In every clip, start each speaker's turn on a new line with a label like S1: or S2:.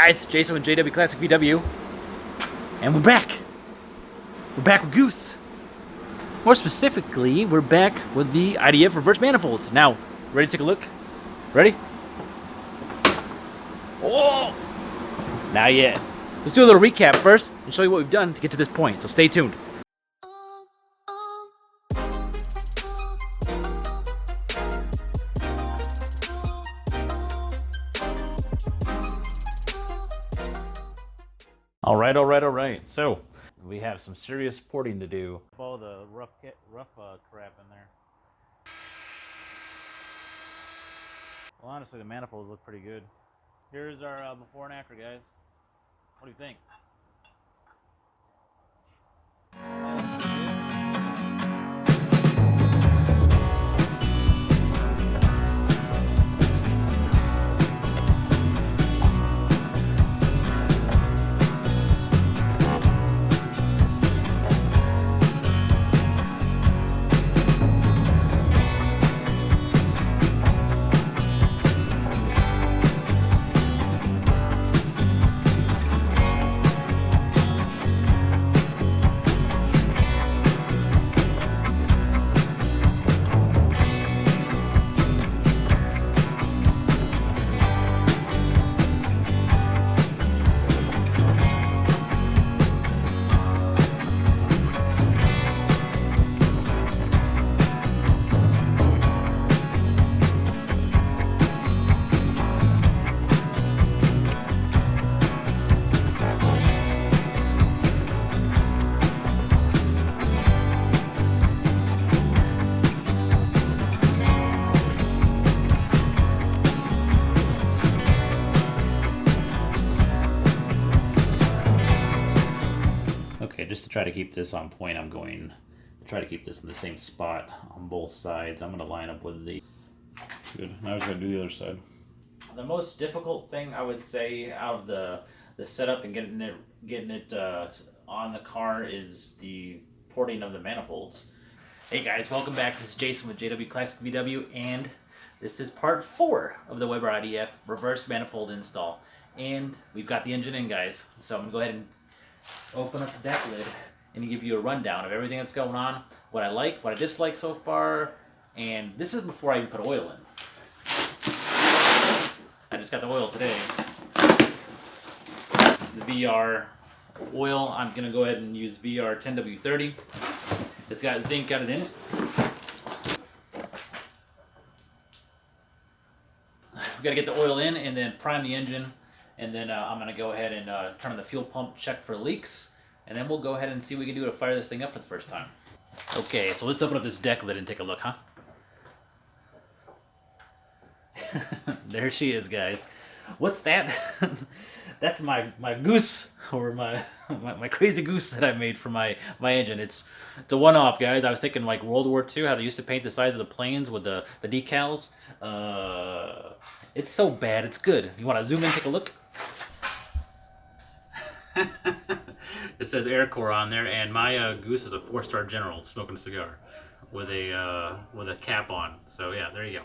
S1: Guys, Jason with JWClassicVW, and we're back. We're back with Goose. More specifically, we're back with the IDF reverse manifolds. Now, ready to take a look? Ready? Oh! Not yet. Let's do a little recap first and show you what we've done to get to this point, so stay tuned. All right. So, we have some serious porting to do. All the rough crap in there. Well, honestly, the manifolds look pretty good. Here's our before and after, guys. What do you think? Okay, just to try to keep this on point, I'm going to try to keep this in the same spot on both sides. I'm going to line up with the... Good. Now I was going to do the other side. The most difficult thing I would say out of the setup and getting it on the car is the porting of the manifolds. Hey guys, welcome back. This is Jason with JWClassicVW, and this is part 4 of the Weber IDF reverse manifold install. And we've got the engine in, guys. So I'm going to go ahead and open up the deck lid and give you a rundown of everything that's going on, what I like, what I dislike so far, and this is before I even put oil in. I just got the oil today. The VR oil, I'm going to go ahead and use VR 10W30. It's got zinc added in it. We've got to get the oil in and then prime the engine. And then I'm going to go ahead and turn on the fuel pump, check for leaks, and then we'll go ahead and see what we can do to fire this thing up for the first time. Okay, so let's open up this deck lid and take a look, huh? There she is, guys. What's that? That's my goose, or my crazy goose that I made for my engine. It's a one-off, guys. I was thinking like World War II, how they used to paint the sides of the planes with the decals. It's so bad, it's good. You want to zoom in, take a look? It says Air Corps on there, and my goose is a 4-star general smoking a cigar with a cap on. So yeah, there you go.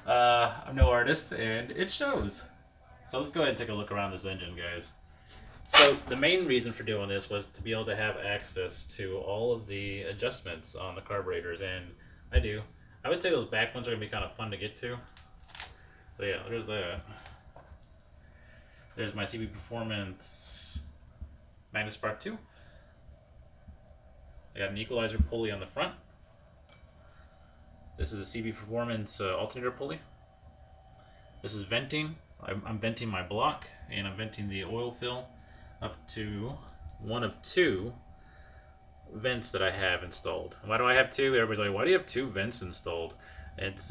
S1: I'm no artist, and it shows. So let's go ahead and take a look around this engine, guys. So the main reason for doing this was to be able to have access to all of the adjustments on the carburetors, and I do. I would say those back ones are going to be kind of fun to get to. So yeah, there's that. There's my CB Performance Magnus Part 2. I got an equalizer pulley on the front. This is a CB Performance alternator pulley. This is venting. I'm venting my block, and I'm venting the oil fill up to one of 2 vents that I have installed. Why do I have 2? Everybody's like, why do you have 2 vents installed? It's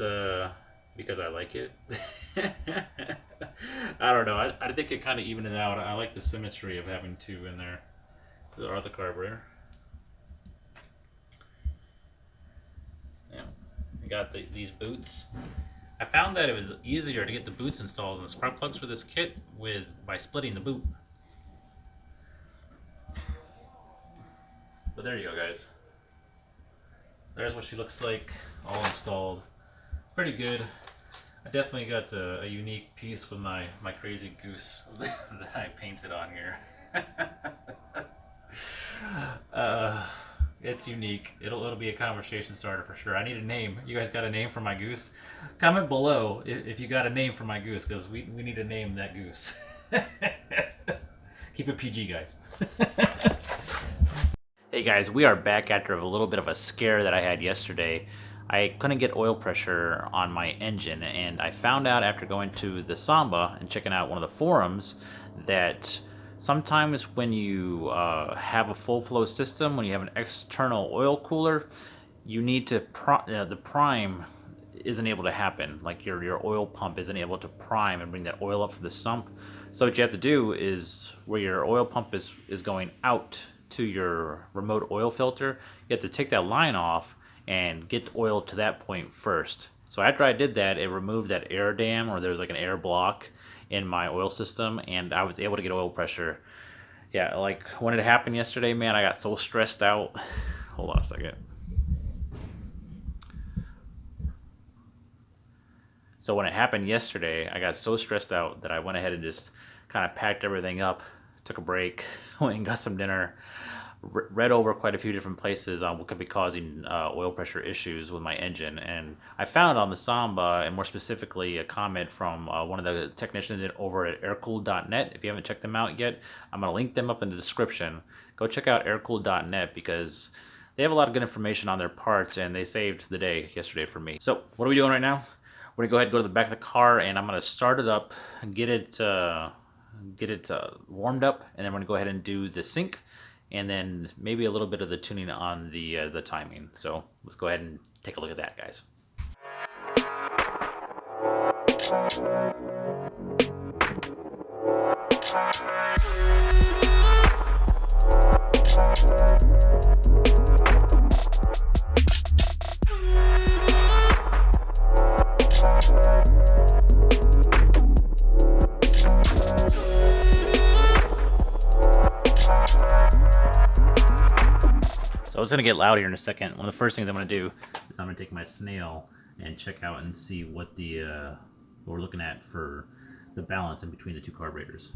S1: because I like it. I don't know. I think it kind of evened it out. I like the symmetry of having 2 in there. There are the carburetor. Yeah, I got these boots. I found that it was easier to get the boots installed and the spark plugs for this kit by splitting the boot. But there you go, guys. There's what she looks like, all installed. Pretty good. I definitely got a unique piece with my crazy goose that I painted on here. uh, it's unique. It'll be a conversation starter for sure. I need a name. You guys got a name for my goose? Comment below if you got a name for my goose, because we need to name that goose. Keep it PG, guys. Hey guys, we are back after a little bit of a scare that I had yesterday. I couldn't get oil pressure on my engine, and I found out after going to the Samba and checking out one of the forums that sometimes when you have a full flow system, when you have an external oil cooler, you need to the prime isn't able to happen. Like your oil pump isn't able to prime and bring that oil up from the sump. So what you have to do is where your oil pump is going out to your remote oil filter, you have to take that line off and get the oil to that point first. So after I did that, it removed that air dam, or there was like an air block in my oil system, and I was able to get oil pressure. Yeah, like when it happened yesterday, man, I got so stressed out. Hold on a second. So when it happened yesterday, I got so stressed out that I went ahead and just kind of packed everything up, took a break, went and got some dinner, read over quite a few different places on what could be causing oil pressure issues with my engine. And I found on the Samba, and more specifically a comment from one of the technicians over at aircooled.net. If you haven't checked them out yet, I'm going to link them up in the description. Go check out aircooled.net because they have a lot of good information on their parts, and they saved the day yesterday for me. So what are we doing right now? We're going to go ahead and go to the back of the car, and I'm going to start it up and get it warmed up, and then we're going to go ahead and do the sync, and then maybe a little bit of the tuning on the timing. So let's go ahead and take a look at that, guys. So it's gonna get loud here in a second. One of the first things I'm gonna do is I'm gonna take my snail and check out and see what what we're looking at for the balance in between the two carburetors.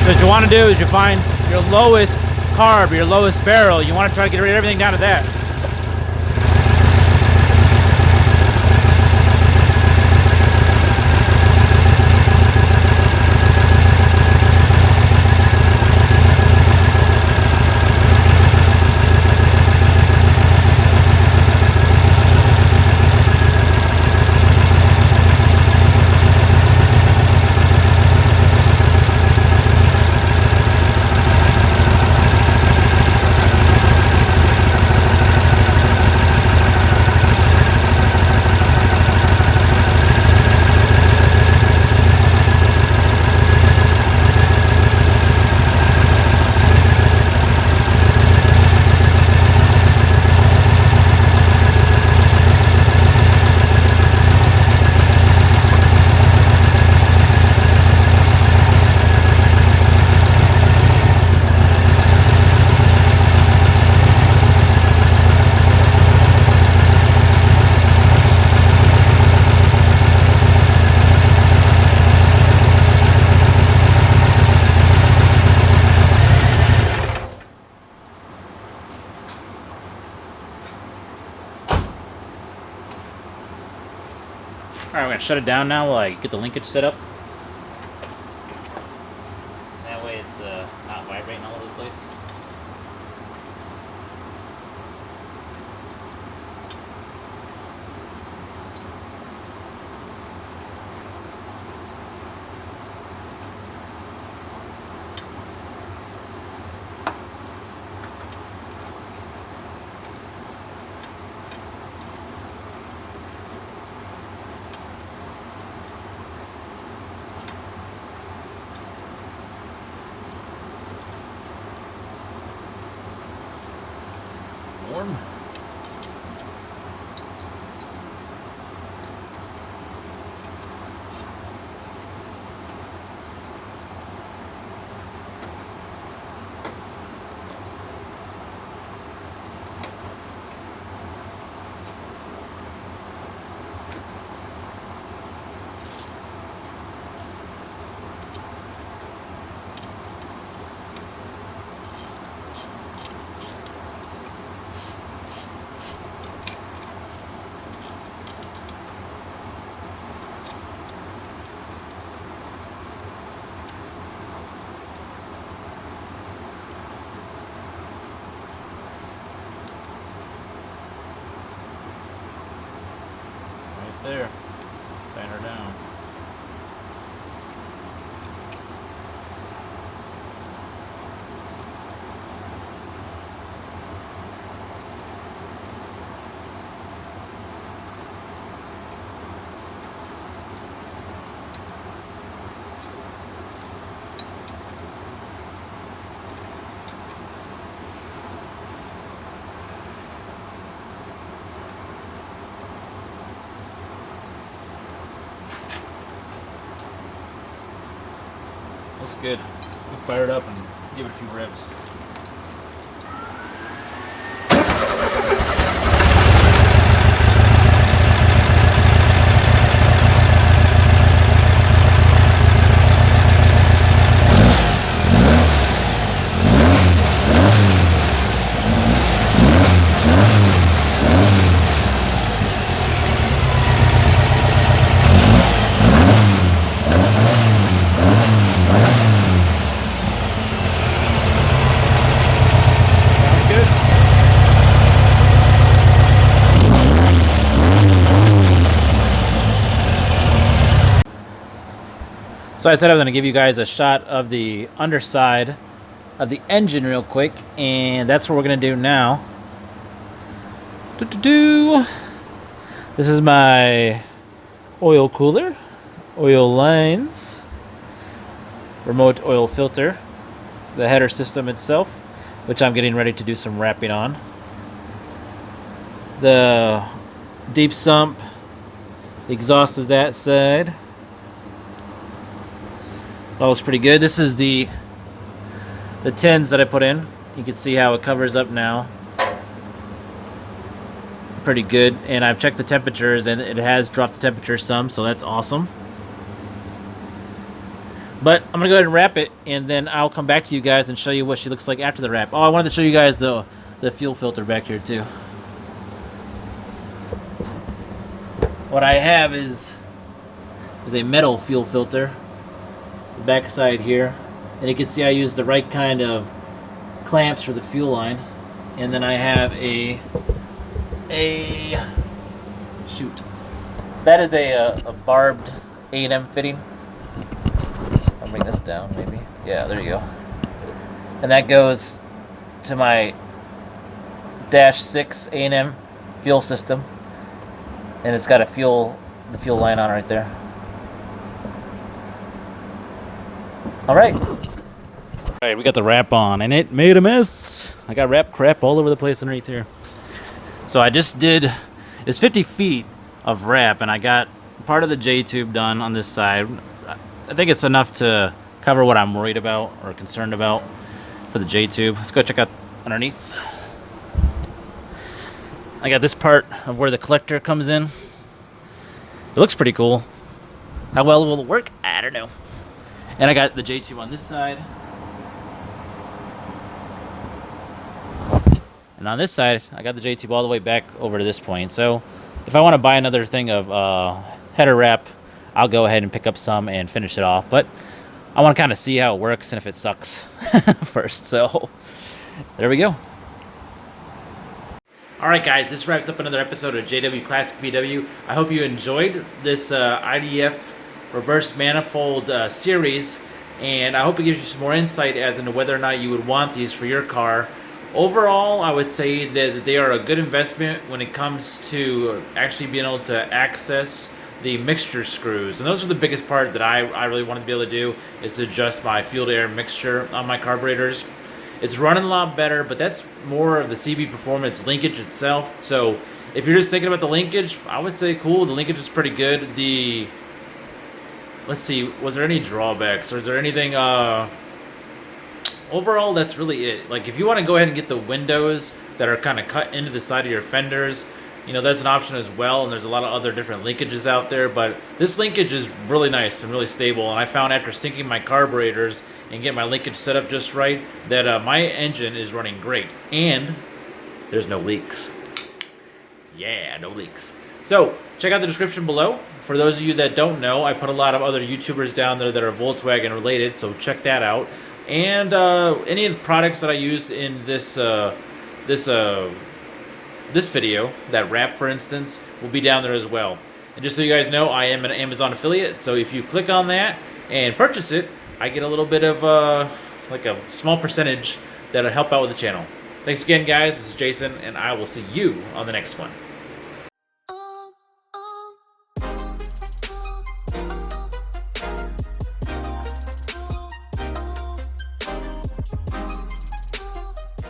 S1: So what you want to do is you find your lowest carb, your lowest barrel. You want to try to get rid of everything down to that. Alright, I'm gonna shut it down now while I get the linkage set up. That way it's not vibrating all over the place. Warm. There. Tighten her down. Looks good. We'll fire it up and give it a few revs. So I said I was going to give you guys a shot of the underside of the engine real quick, and that's what we're going to do now. This is my oil cooler, oil lines, remote oil filter, the header system itself, which I'm getting ready to do some wrapping on. The deep sump, the exhaust is that side. That looks pretty good. This is the tins that I put in. You can see how it covers up now. Pretty good. And I've checked the temperatures and it has dropped the temperature some, so that's awesome. But I'm gonna go ahead and wrap it, and then I'll come back to you guys and show you what she looks like after the wrap. Oh, I wanted to show you guys the fuel filter back here too. What I have is a metal fuel filter. Back side here, and you can see I used the right kind of clamps for the fuel line, and then I have a shoot, that is a barbed A&M fitting. I'll bring this down maybe. Yeah, there you go. And that goes to my Dash 6 A&M fuel system, and it's got the fuel line on right there. Alright, we got the wrap on, and it made a mess. I got wrap crap all over the place underneath here. So I just did, it's 50 feet of wrap, and I got part of the J-tube done on this side. I think it's enough to cover what I'm worried about or concerned about for the J-tube. Let's go check out underneath. I got this part of where the collector comes in. It looks pretty cool. How well will it work? I don't know. And I got the J-tube on this side. And on this side, I got the J-tube all the way back over to this point. So if I want to buy another thing of header wrap, I'll go ahead and pick up some and finish it off. But I want to kind of see how it works and if it sucks first. So there we go. Alright guys, this wraps up another episode of JWClassicVW. I hope you enjoyed this IDF reverse manifold series, and I hope it gives you some more insight as into whether or not you would want these for your car. Overall, I would say that they are a good investment when it comes to actually being able to access the mixture screws. And those are the biggest part that I really want to be able to do, is to adjust my fuel-to-air mixture on my carburetors. It's running a lot better, but that's more of the CB Performance linkage itself. So if you're just thinking about the linkage, I would say cool. The linkage is pretty good. Let's see, was there any drawbacks, or is there anything? Overall, that's really it. Like, if you want to go ahead and get the windows that are kind of cut into the side of your fenders, you know, that's an option as well, and there's a lot of other different linkages out there, but this linkage is really nice and really stable, and I found after syncing my carburetors and getting my linkage set up just right that my engine is running great, and there's no leaks. Yeah, no leaks. So, check out the description below. For those of you that don't know, I put a lot of other YouTubers down there that are Volkswagen related, so check that out. And any of the products that I used in this this video, that wrap for instance, will be down there as well. And just so you guys know, I am an Amazon affiliate, so if you click on that and purchase it, I get a little bit of like a small percentage that'll help out with the channel. Thanks again, guys. This is Jason, and I will see you on the next one.